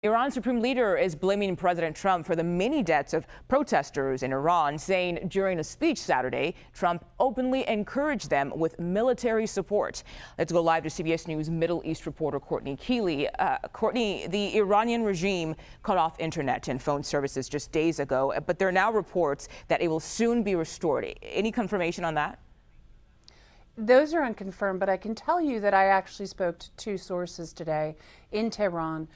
Iran's supreme leader is blaming President Trump for the many deaths of protesters in Iran, saying during a speech Saturday, Trump openly encouraged them with military support. Let's go live to CBS News Middle East reporter Courtney Kealy. Courtney, the Iranian regime cut off internet and phone services just days ago, but there are now reports that it will soon be restored. Any confirmation on that? Those are unconfirmed, but I can tell you that I actually spoke to two sources today in Tehran,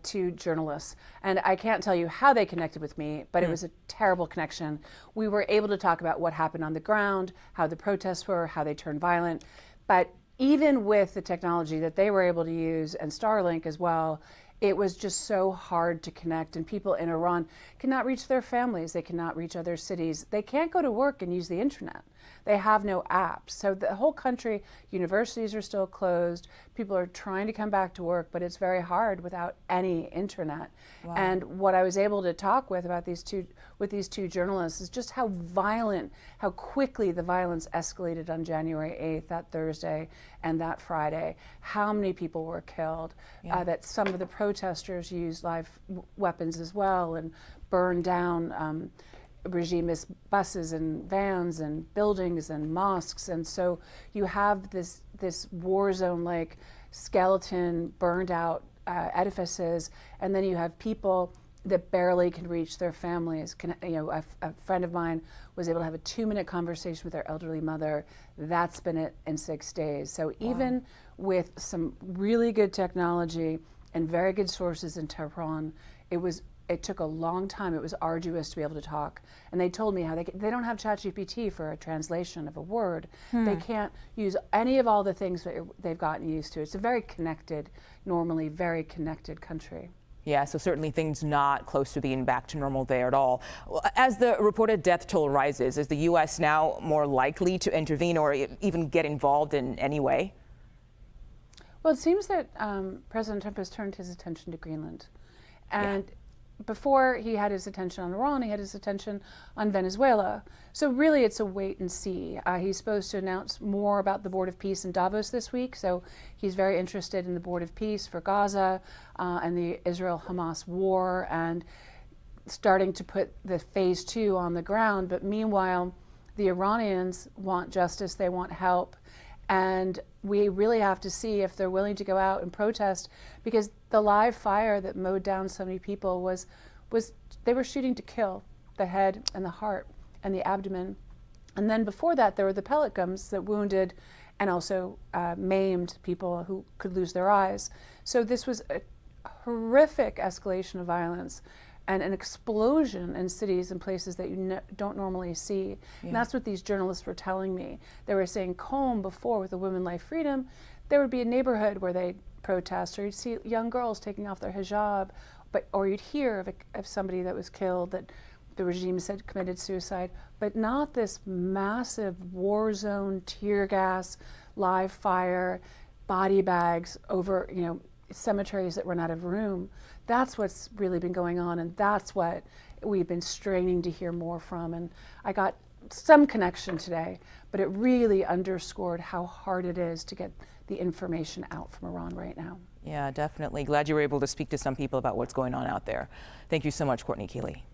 two journalists, and I can't tell you how they connected with me, but it was a terrible connection. We were able to talk about what happened on the ground, how the protests were, how they turned violent, but even with the technology that they were able to use and Starlink as well, it was just so hard to connect, and people in Iran cannot reach their families. They cannot reach other cities. They can't go to work and use the internet. They have no apps. So the whole country, universities are still closed. People are trying to come back to work, but it's very hard without any internet. Wow. And what I was able to talk with these two journalists is just how violent, how quickly the violence escalated on January 8th, that Thursday, and that Friday. How many people were killed, that some of the protesters used live weapons as well and burned down regimist buses and vans and buildings and mosques. And so you have this war zone like skeleton burned out edifices, and then you have people that barely can reach their families. A friend of mine was able to have a 2-minute conversation with their elderly mother. That's been it in 6 days. So even with some really good technology and very good sources in Tehran, it took a long time. It was arduous to be able to talk. And they told me how they don't have ChatGPT for a translation of a word. They can't use any of all the things that they've gotten used to. It's a very connected, normally very connected country. Yeah, so certainly things not close to being back to normal there at all. As the reported death toll rises, is the U.S. now more likely to intervene or even get involved in any way? Well, it seems that President Trump has turned his attention to Greenland. And before he had his attention on Iran, he had his attention on Venezuela. So really it's a wait and see. He's supposed to announce more about the Board of Peace in Davos this week. So he's very interested in the Board of Peace for Gaza and the Israel-Hamas war and starting to put the phase 2 on the ground. But meanwhile, the Iranians want justice, they want help. And we really have to see if they're willing to go out and protest, because the live fire that mowed down so many people was they were shooting to kill the head and the heart and the abdomen. And then before that, there were the pellet guns that wounded and also maimed people who could lose their eyes. So this was a horrific escalation of violence and an explosion in cities and places that you don't normally see. And that's what these journalists were telling me. They were saying Qom before with the Women Life Freedom, there would be a neighborhood where they'd protest, or you'd see young girls taking off their hijab, or you'd hear of somebody that was killed that the regime said committed suicide, but not this massive war zone, tear gas, live fire, body bags over, cemeteries that run out of room. That's what's really been going on, and that's what we've been straining to hear more from. And I got some connection today, but it really underscored how hard it is to get the information out from Iran right now. Yeah, definitely. Glad you were able to speak to some people about what's going on out there. Thank you so much, Courtney Kealy.